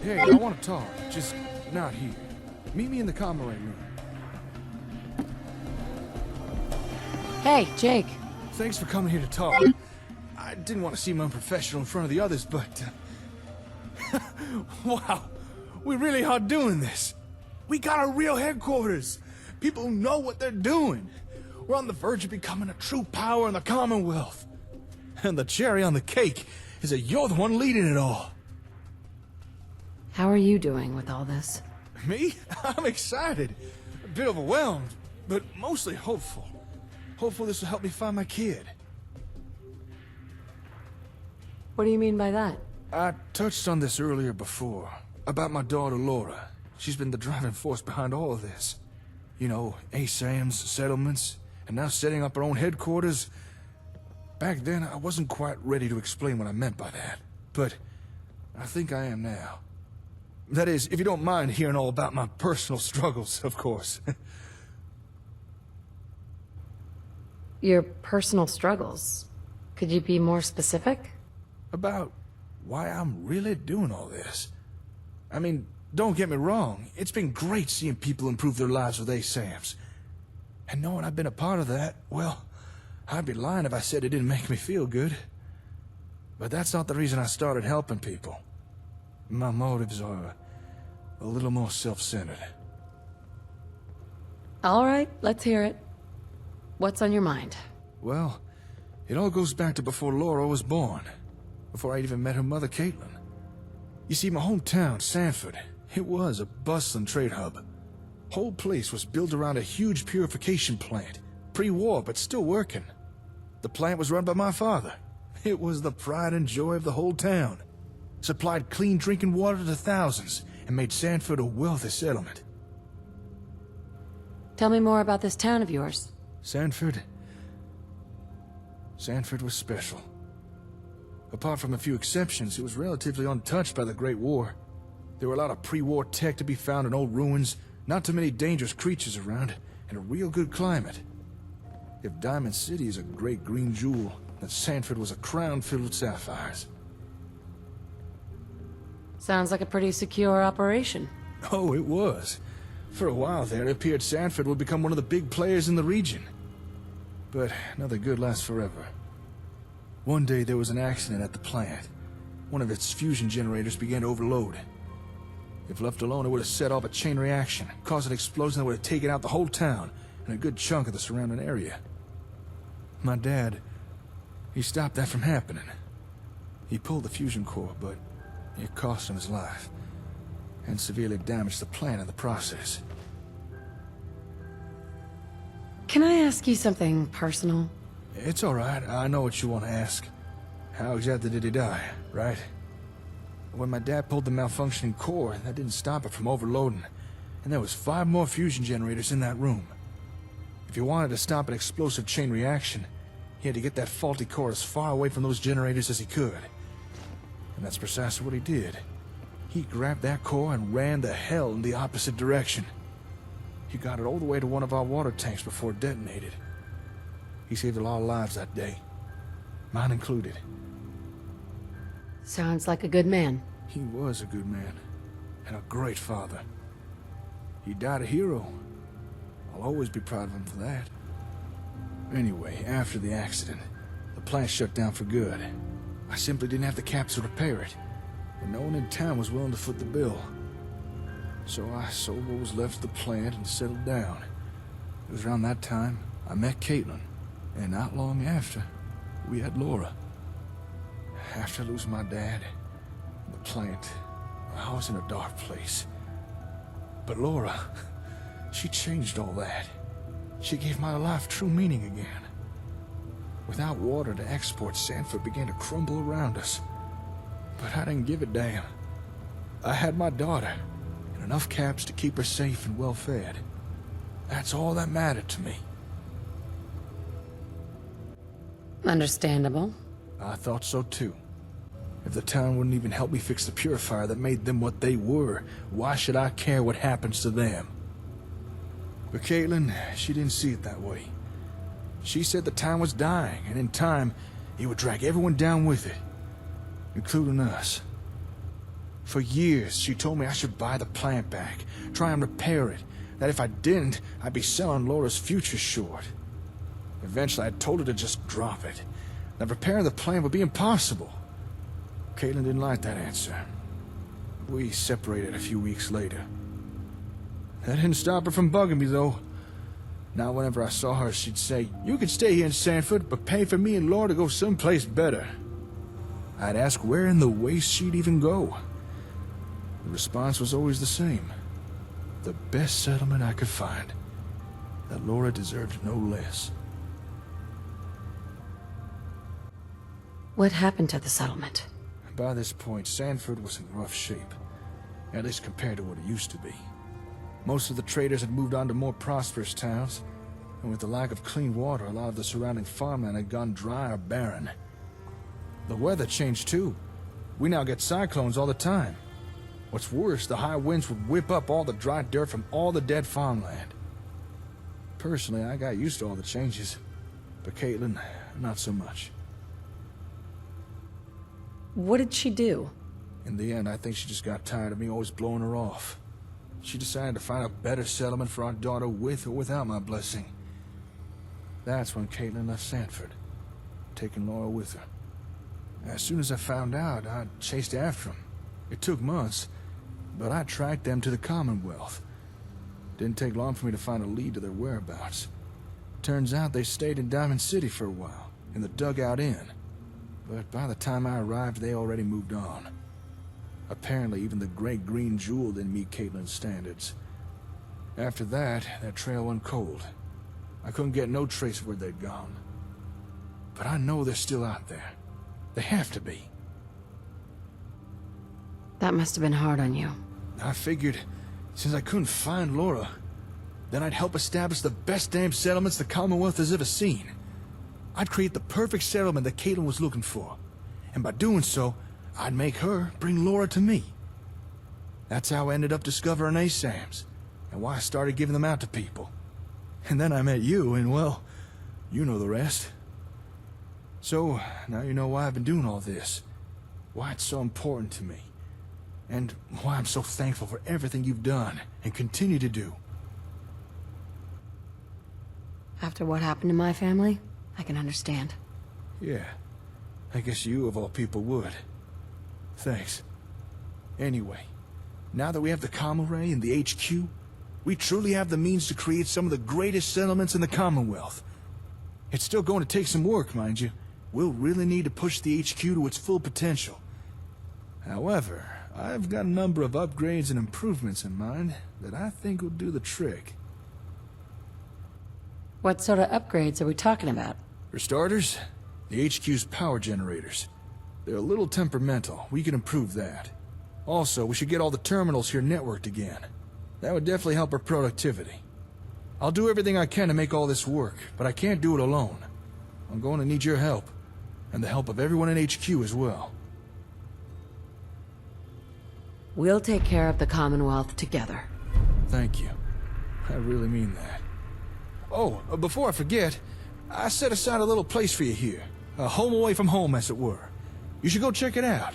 Hey, I want to talk, just not here. Meet me in the common room. Hey, Jake. Thanks for coming here to talk. I didn't want to seem unprofessional in front of the others, but... wow, we really are doing this. We got a real headquarters. People who know what they're doing. We're on the verge of becoming a true power in the Commonwealth. And the cherry on the cake is that you're the one leading it all. How are you doing with all this? Me? I'm excited. A bit overwhelmed, but mostly hopeful. Hopeful this will help me find my kid. What do you mean by that? I touched on this earlier before, about my daughter Laura. She's been the driving force behind all of this. You know, ASAMs, settlements, and now setting up our own headquarters. Back then, I wasn't quite ready to explain what I meant by that, but I think I am now. That is, if you don't mind hearing all about my personal struggles, of course. Your personal struggles. Could you be more specific? About why I'm really doing all this. I mean, don't get me wrong, it's been great seeing people improve their lives with ASAMs. And knowing I've been a part of that, well, I'd be lying if I said it didn't make me feel good. But that's not the reason I started helping people. My motives are a little more self-centered. All right, let's hear it. What's on your mind? Well, it all goes back to before Laura was born. Before I even met her mother, Caitlin. You see, my hometown, Sanford, it was a bustling trade hub. Whole place was built around a huge purification plant. Pre-war, but still working. The plant was run by my father. It was the pride and joy of the whole town. Supplied clean drinking water to thousands, and made Sanford a wealthy settlement. Tell me more about this town of yours. Sanford was special. Apart from a few exceptions, it was relatively untouched by the Great War. There were a lot of pre-war tech to be found in old ruins, not too many dangerous creatures around, and a real good climate. If Diamond City is a great green jewel, then Sanford was a crown filled with sapphires. Sounds like a pretty secure operation. Oh, it was. For a while there, it appeared Sanford would become one of the big players in the region. But nothing good lasts forever. One day there was an accident at the plant. One of its fusion generators began to overload. If left alone, it would have set off a chain reaction, caused an explosion that would have taken out the whole town and a good chunk of the surrounding area. My dad, he stopped that from happening. He pulled the fusion core, but it cost him his life, and severely damaged the plant in the process. Can I ask you something personal? It's all right. I know what you want to ask. How exactly did he die, right? When my dad pulled the malfunctioning core, that didn't stop it from overloading, and there was 5 more fusion generators in that room. If he wanted to stop an explosive chain reaction, he had to get that faulty core as far away from those generators as he could. And that's precisely what he did. He grabbed that core and ran the hell in the opposite direction. He got it all the way to one of our water tanks before it detonated. He saved a lot of lives that day, mine included. Sounds like a good man. He was a good man, and a great father. He died a hero. I'll always be proud of him for that. Anyway, after the accident, the plant shut down for good. I simply didn't have the caps to repair it, and no one in town was willing to foot the bill. So I sold what was left of the plant and settled down. It was around that time I met Caitlin, and not long after, we had Laura. After losing my dad, the plant, I was in a dark place. But Laura, she changed all that. She gave my life true meaning again. Without water to export, Sanford began to crumble around us. But I didn't give a damn. I had my daughter, and enough caps to keep her safe and well-fed. That's all that mattered to me. Understandable. I thought so too. If the town wouldn't even help me fix the purifier that made them what they were, why should I care what happens to them? But Caitlin, she didn't see it that way. She said the town was dying, and in time, it would drag everyone down with it, including us. For years, she told me I should buy the plant back, try and repair it, that if I didn't, I'd be selling Laura's future short. Eventually, I told her to just drop it, that repairing the plant would be impossible. Caitlin didn't like that answer. We separated a few weeks later. That didn't stop her from bugging me, though. Now, whenever I saw her, she'd say, "You can stay here in Sanford, but pay for me and Laura to go someplace better." I'd ask where in the waste she'd even go. The response was always the same. The best settlement I could find. That Laura deserved no less. What happened to the settlement? By this point, Sanford was in rough shape, at least compared to what it used to be. Most of the traders had moved on to more prosperous towns, and with the lack of clean water, a lot of the surrounding farmland had gone dry or barren. The weather changed too. We now get cyclones all the time. What's worse, the high winds would whip up all the dry dirt from all the dead farmland. Personally, I got used to all the changes, but Caitlin, not so much. What did she do? In the end, I think she just got tired of me always blowing her off. She decided to find a better settlement for our daughter with or without my blessing. That's when Caitlin left Sanford, taking Laura with her. As soon as I found out, I chased after them. It took months, but I tracked them to the Commonwealth. Didn't take long for me to find a lead to their whereabouts. Turns out they stayed in Diamond City for a while, in the Dugout Inn. But by the time I arrived, they already moved on. Apparently, even the Great Green Jewel didn't meet Caitlin's standards. After that trail went cold. I couldn't get no trace of where they'd gone. But I know they're still out there. They have to be. That must have been hard on you. I figured, since I couldn't find Laura, then I'd help establish the best damn settlements the Commonwealth has ever seen. I'd create the perfect settlement that Caitlin was looking for. And by doing so, I'd make her bring Laura to me. That's how I ended up discovering ASAMs, and why I started giving them out to people. And then I met you, and well, you know the rest. So, now you know why I've been doing all this. Why it's so important to me. And why I'm so thankful for everything you've done, and continue to do. After what happened to my family, I can understand. Yeah, I guess you of all people would. Thanks. Anyway, now that we have the Comm Array and the HQ, we truly have the means to create some of the greatest settlements in the Commonwealth. It's still going to take some work, mind you. We'll really need to push the HQ to its full potential. However, I've got a number of upgrades and improvements in mind that I think will do the trick. What sort of upgrades are we talking about? For starters, the HQ's power generators. They're a little temperamental. We can improve that. Also, we should get all the terminals here networked again. That would definitely help our productivity. I'll do everything I can to make all this work, but I can't do it alone. I'm going to need your help, and the help of everyone in HQ as well. We'll take care of the Commonwealth together. Thank you. I really mean that. Oh, before I forget, I set aside a little place for you here. A home away from home, as it were. You should go check it out.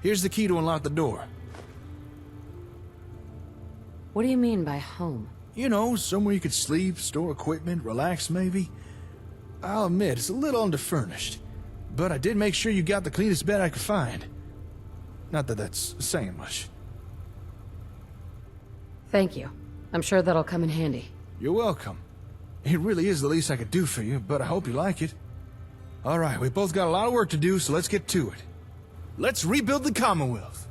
Here's the key to unlock the door. What do you mean by home? You know, somewhere you could sleep, store equipment, relax maybe. I'll admit, it's a little underfurnished. But I did make sure you got the cleanest bed I could find. Not that that's saying much. Thank you. I'm sure that'll come in handy. You're welcome. It really is the least I could do for you, but I hope you like it. All right, we both got a lot of work to do, so let's get to it. Let's rebuild the Commonwealth.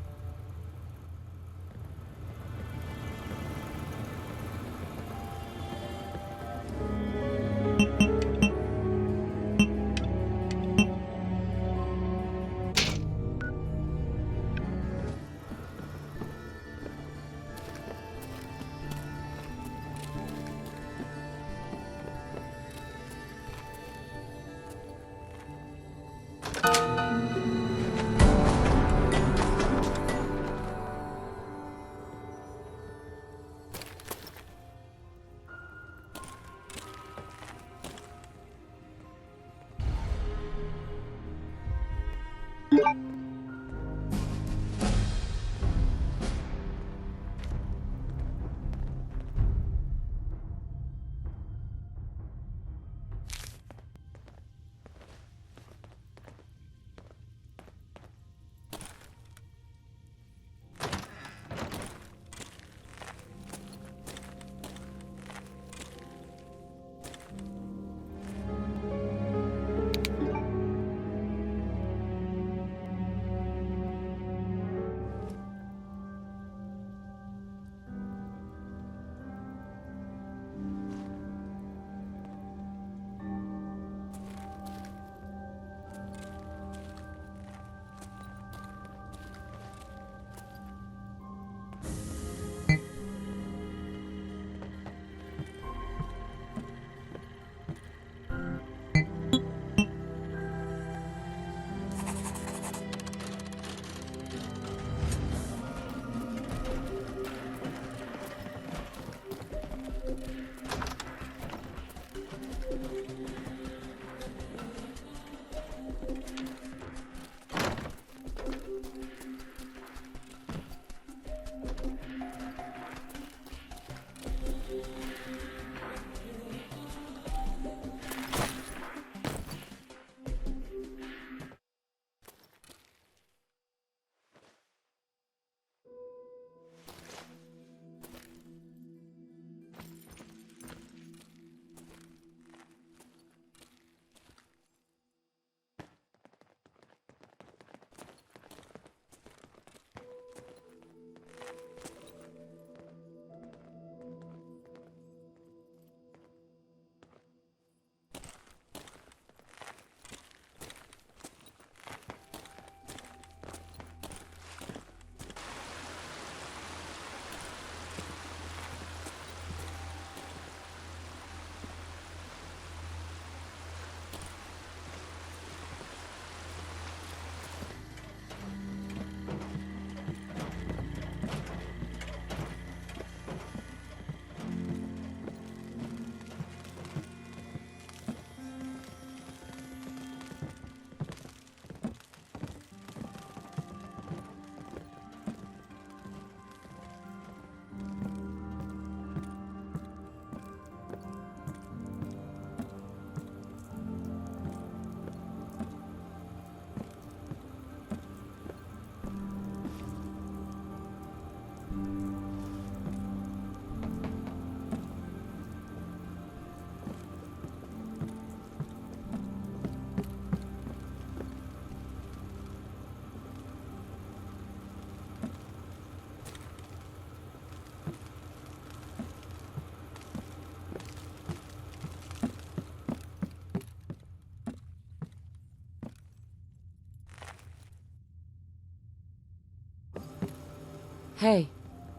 Hey,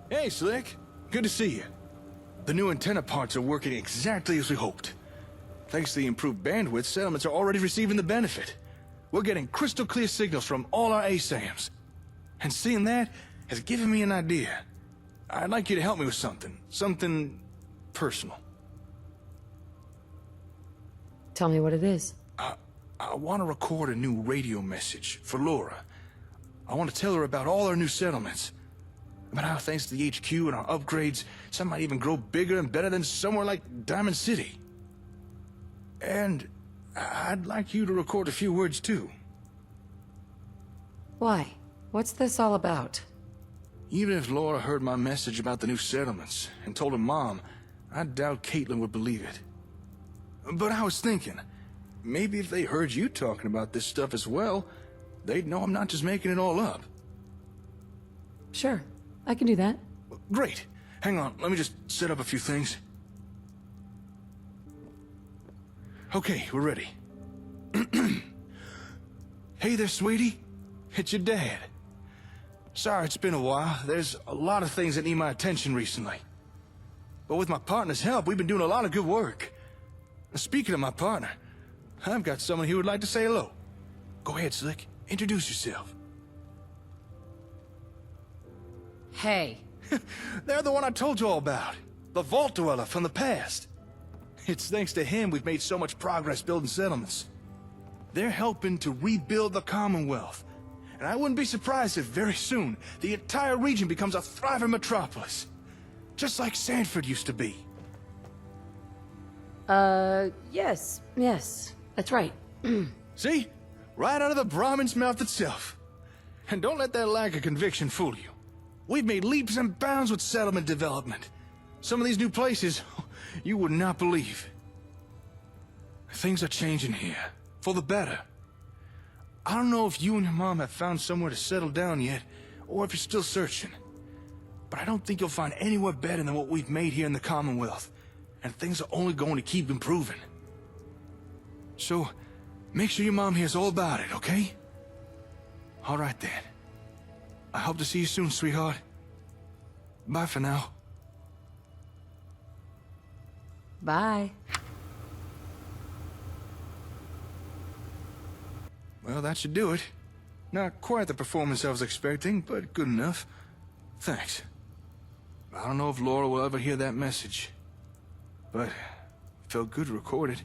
Hey, Slick. Good to see you. The new antenna parts are working exactly as we hoped. Thanks to the improved bandwidth, settlements are already receiving the benefit. We're getting crystal clear signals from all our ASAMs. And seeing that has given me an idea. I'd like you to help me with something. Something personal. tell me what it is. I want to record a new radio message for Laura. I want to tell her about all our new settlements. About how thanks to the HQ and our upgrades, some might even grow bigger and better than somewhere like Diamond City. And I'd like you to record a few words too. Why? What's this all about? Even if Laura heard my message about the new settlements and told her mom, I doubt Caitlin would believe it. But I was thinking, maybe if they heard you talking about this stuff as well, they'd know I'm not just making it all up. Sure, I can do that. Great. Hang on, let me just set up a few things. Okay, we're ready. Hey there, sweetie. It's your dad. Sorry it's been a while. There's a lot of things that need my attention recently. But with my partner's help, we've been doing a lot of good work. Speaking of my partner, I've got someone who would like to say hello. Go ahead, Slick. Introduce yourself. Hey. They're the one I told you all about. The Vault Dweller from the past. It's thanks to him we've made so much progress building settlements. They're helping to rebuild the Commonwealth. And I wouldn't be surprised if very soon the entire region becomes a thriving metropolis. Just like Sanford used to be. Yes, that's right. See? Right out of the Brahmin's mouth itself. And don't let that lack of conviction fool you. We've made leaps and bounds with settlement development. Some of these new places, you would not believe. Things are changing here, for the better. I don't know if you and your mom have found somewhere to settle down yet, or if you're still searching. But I don't think you'll find anywhere better than what we've made here in the Commonwealth. And things are only going to keep improving. So, make sure your mom hears all about it, okay? All right then. I hope to see you soon, sweetheart. Bye for now. Bye. Well, that should do it. Not quite the performance I was expecting, but good enough. Thanks. I don't know if Laura will ever hear that message. But it felt good to record it.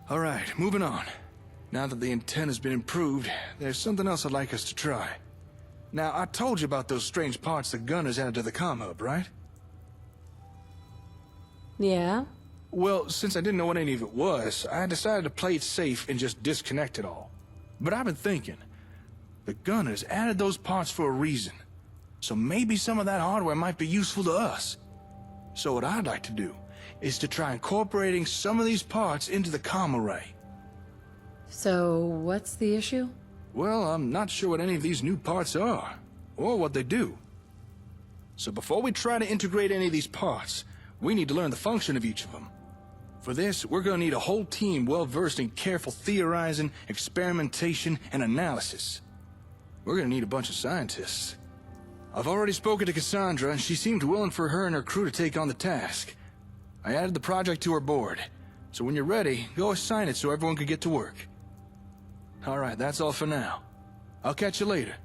All right, moving on. Now that the antenna's been improved, there's something else I'd like us to try. Now, I told you about those strange parts the gunners added to the comm hub, right? Yeah? Well, since I didn't know what any of it was, I decided to play it safe and just disconnect it all. But I've been thinking, the gunners added those parts for a reason. So maybe some of that hardware might be useful to us. So what I'd like to do is to try incorporating some of these parts into the comm array. So, what's the issue? Well, I'm not sure what any of these new parts are, or what they do. So before we try to integrate any of these parts, we need to learn the function of each of them. For this, we're gonna need a whole team well-versed in careful theorizing, experimentation, and analysis. We're gonna need a bunch of scientists. I've already spoken to Cassandra, and she seemed willing for her and her crew to take on the task. I added the project to her board, so when you're ready, go assign it so everyone can get to work. All right, that's all for now. I'll catch you later.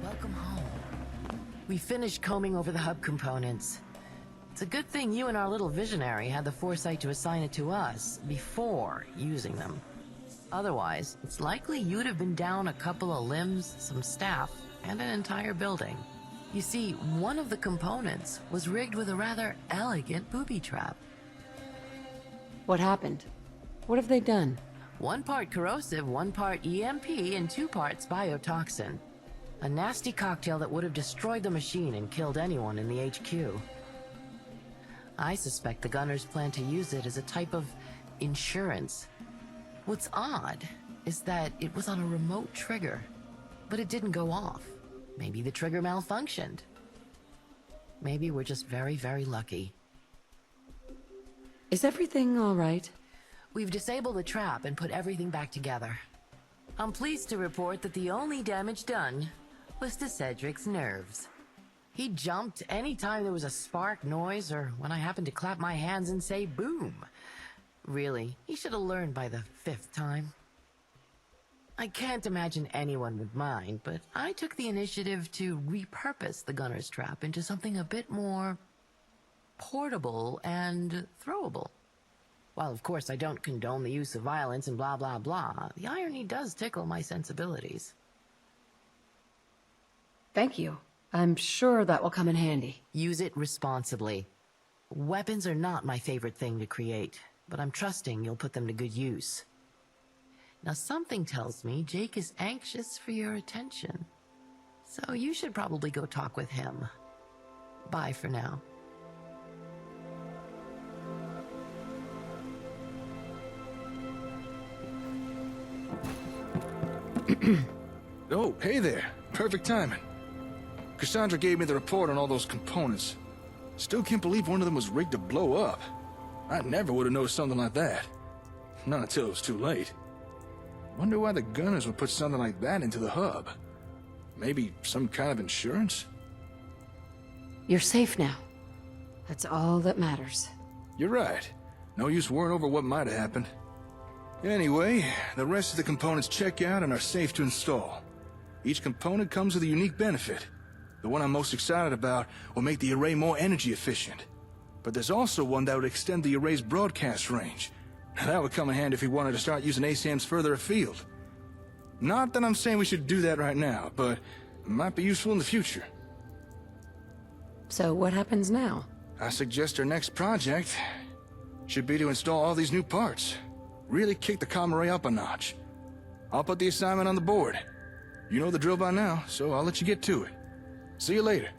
Welcome home. We finished combing over the hub components. It's a good thing you and our little visionary had the foresight to assign it to us before using them. Otherwise, it's likely you'd have been down a couple of limbs, some staff, and an entire building. You see, one of the components was rigged with a rather elegant booby trap. What happened? What have they done? 1 part corrosive, 1 part EMP, and 2 parts biotoxin. A nasty cocktail that would have destroyed the machine and killed anyone in the HQ. I suspect the gunners plan to use it as a type of insurance. What's odd is that it was on a remote trigger, but it didn't go off. Maybe the trigger malfunctioned. Maybe we're just very, very lucky. Is everything all right? We've disabled the trap and put everything back together. I'm pleased to report that the only damage done was to Cedric's nerves. He jumped any time there was a spark noise or when I happened to clap my hands and say boom. Really, he should have learned by the 5th time. I can't imagine anyone would mind, but I took the initiative to repurpose the gunner's trap into something a bit more portable and throwable. While of course I don't condone the use of violence and blah blah blah, the irony does tickle my sensibilities. Thank you. I'm sure that will come in handy. Use it responsibly. Weapons are not my favorite thing to create, but I'm trusting you'll put them to good use. Now something tells me Jake is anxious for your attention, so you should probably go talk with him. Bye for now. Oh, hey there. Perfect timing. Cassandra gave me the report on all those components. Still can't believe one of them was rigged to blow up. I never would have noticed something like that. Not until it was too late. Wonder why the gunners would put something like that into the hub. Maybe some kind of insurance? You're safe now. That's all that matters. You're right. No use worrying over what might have happened. Anyway, the rest of the components check out and are safe to install. Each component comes with a unique benefit. The one I'm most excited about will make the array more energy efficient. But there's also one that would extend the array's broadcast range. That would come in handy if we wanted to start using ASAMs further afield. Not that I'm saying we should do that right now, but it might be useful in the future. So what happens now? I suggest our next project should be to install all these new parts. Really kick the comm array up a notch. I'll put the assignment on the board. You know the drill by now, so I'll let you get to it. See you later.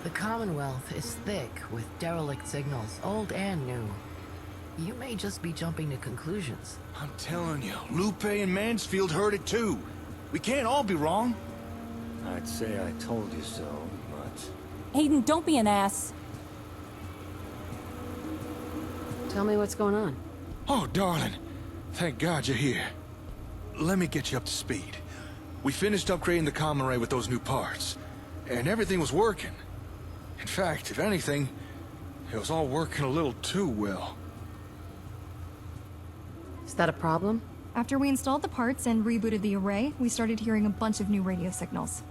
The Commonwealth is thick with derelict signals, old and new. You may just be jumping to conclusions. I'm telling you, Lupe and Mansfield heard it too. We can't all be wrong. I'd say I told you so, but... Aiden, don't be an ass. Tell me what's going on. Oh, darling. Thank God you're here. Let me get you up to speed. We finished upgrading the comm array with those new parts, and everything was working. In fact, if anything, it was all working a little too well. Is that a problem? After we installed the parts and rebooted the array, we started hearing a bunch of new radio signals.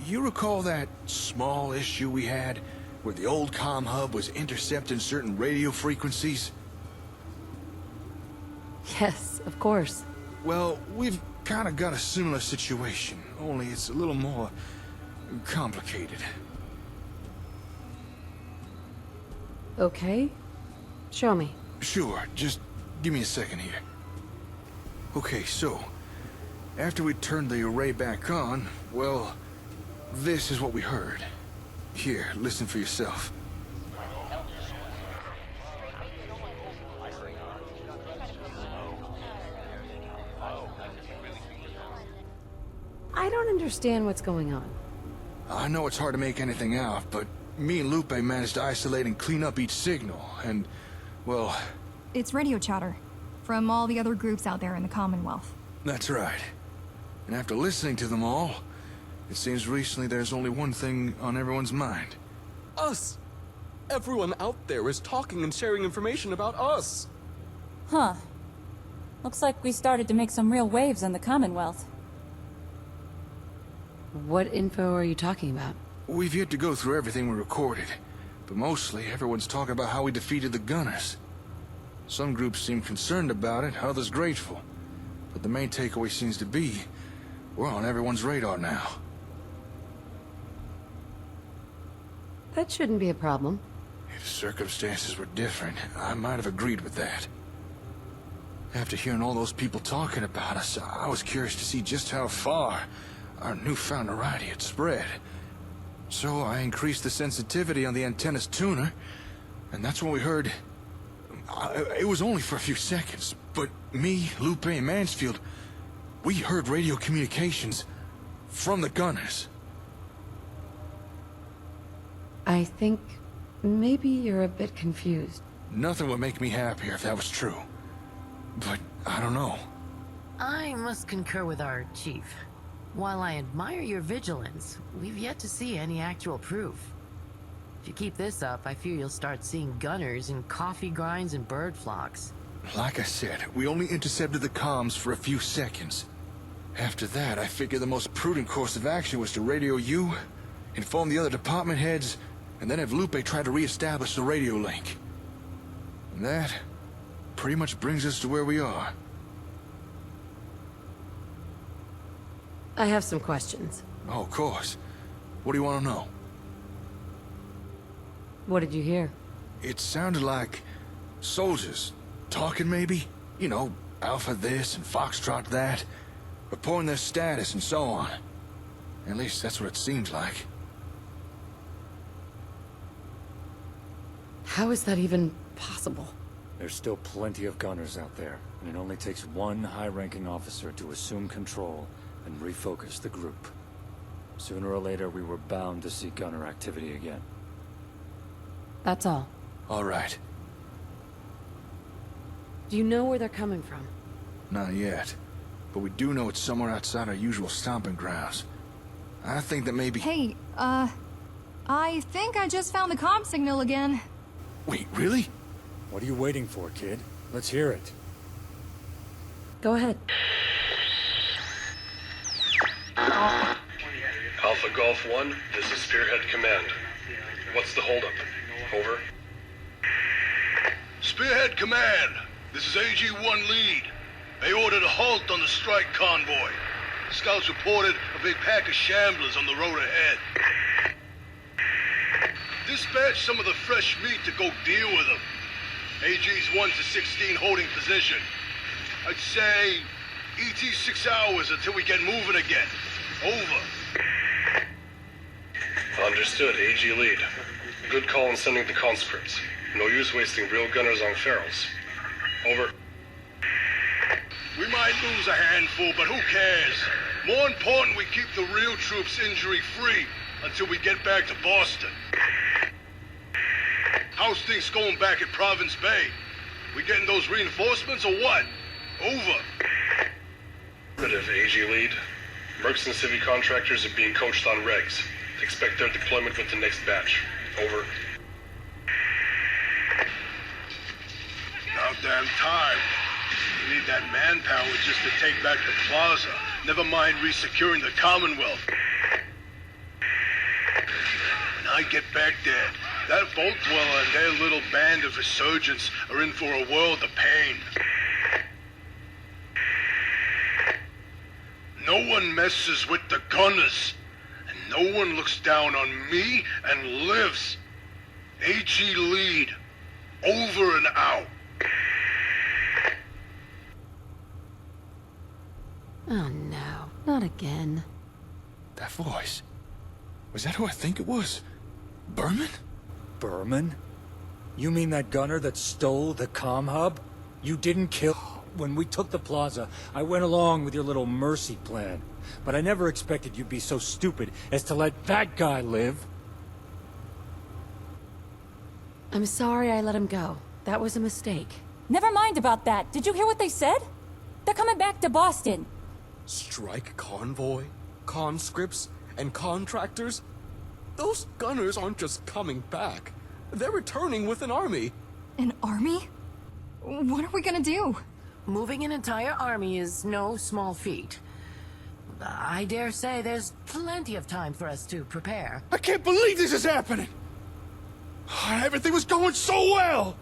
You recall that small issue we had, where the old comm hub was intercepting certain radio frequencies? Yes, of course. Well, we've kind of got a similar situation, only it's a little more complicated. Okay. Show me. Sure, just give me a second here. Okay, so, after we turned the array back on, well, this is what we heard. Here, listen for yourself. I don't understand what's going on. I know it's hard to make anything out, but me and Lupe managed to isolate and clean up each signal, and, well... It's radio chatter from all the other groups out there in the Commonwealth. That's right. And after listening to them all, it seems recently there's only one thing on everyone's mind. Us! Everyone out there is talking and sharing information about us! Huh. Looks like we started to make some real waves in the Commonwealth. What info are you talking about? We've yet to go through everything we recorded, but mostly everyone's talking about how we defeated the Gunners. Some groups seem concerned about it, others grateful. But the main takeaway seems to be, we're on everyone's radar now. That shouldn't be a problem. If circumstances were different, I might have agreed with that. After hearing all those people talking about us, I was curious to see just how far our newfound notoriety had spread. So I increased the sensitivity on the antenna's tuner, and that's when we heard... it was only for a few seconds, but me, Lupe, and Mansfield, we heard radio communications from the Gunners. I think maybe you're a bit confused. Nothing would make me happier if that was true. But I don't know. I must concur with our chief. While I admire your vigilance, we've yet to see any actual proof. If you keep this up, I fear you'll start seeing gunners in coffee grinds and bird flocks. Like I said, we only intercepted the comms for a few seconds. After that, I figured the most prudent course of action was to radio you, inform the other department heads, and then have Lupe try to re-establish the radio link. And that pretty much brings us to where we are. I have some questions. Oh, of course. What do you want to know? What did you hear? It sounded like soldiers talking, maybe? You know, Alpha this and Foxtrot that, reporting their status and so on. At least that's what it seems like. How is that even possible? There's still plenty of gunners out there, and it only takes one high-ranking officer to assume control and refocus the group. Sooner or later, we were bound to see gunner activity again. That's all. All right. Do you know where they're coming from? Not yet. But we do know it's somewhere outside our usual stomping grounds. I think that maybe... Hey, I think I just found the comm signal again. Wait, really? What are you waiting for, kid? Let's hear it. Go ahead. Alpha Golf 1, this is Spearhead Command. What's the holdup? Over. Spearhead Command, this is AG-1 Lead. They ordered a halt on the strike convoy. Scouts reported a big pack of shamblers on the road ahead. Dispatch some of the fresh meat to go deal with them. AG's 1 to 16 holding position. I'd say ET 6 hours until we get moving again. Over. Understood, AG Lead. Good call in sending the conscripts. No use wasting real gunners on ferals. Over. We might lose a handful, but who cares? More important, we keep the real troops injury-free until we get back to Boston. How's things going back at Province Bay? We getting those reinforcements or what? Over. Affirmative, AG Lead. Mercs and Civi contractors are being coached on regs. Expect their deployment with the next batch. Over. About damn time. We need that manpower just to take back the plaza. Never mind resecuring the Commonwealth. When I get back there, that Vault Dweller and their little band of resurgents are in for a world of pain. No one messes with the gunners, and no one looks down on me and lives. AG Lead, over and out. Oh no, not again. That voice. Was that who I think it was? Berman? Berman? You mean that gunner that stole the comm hub? You didn't kill... When we took the plaza, I went along with your little mercy plan. But I never expected you'd be so stupid as to let that guy live. I'm sorry I let him go. That was a mistake. Never mind about that. Did you hear what they said? They're coming back to Boston. Strike convoy, conscripts, and contractors? Those gunners aren't just coming back. They're returning with an army. An army? What are we gonna do? Moving an entire army is no small feat. I dare say there's plenty of time for us to prepare. I can't believe this is happening! Everything was going so well!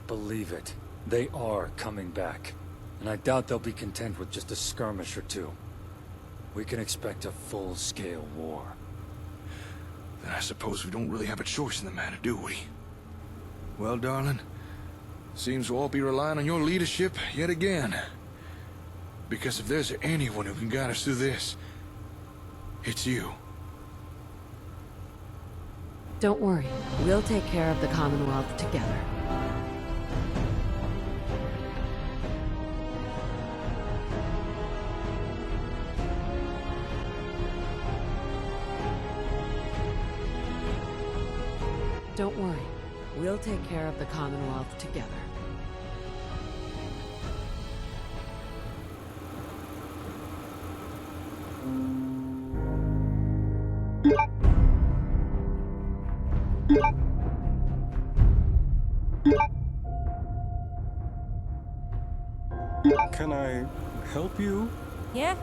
Believe it. They are coming back. And I doubt they'll be content with just a skirmish or two. We can expect a full-scale war. Then I suppose we don't really have a choice in the matter, do we? Well, darling, seems we'll all be relying on your leadership yet again. Because if there's anyone who can guide us through this, it's you. Don't worry. We'll take care of the Commonwealth together. Don't worry. We'll take care of the Commonwealth together. Can I help you? Yeah?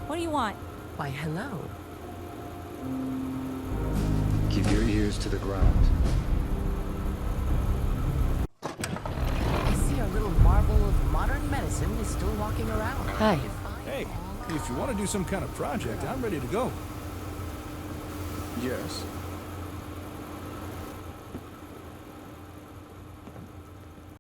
What do you want? Why, hello. Keep your ears to the ground. I see our little marvel of modern medicine is still walking around. Hi. Hey, if you want to do some kind of project, I'm ready to go. Yes,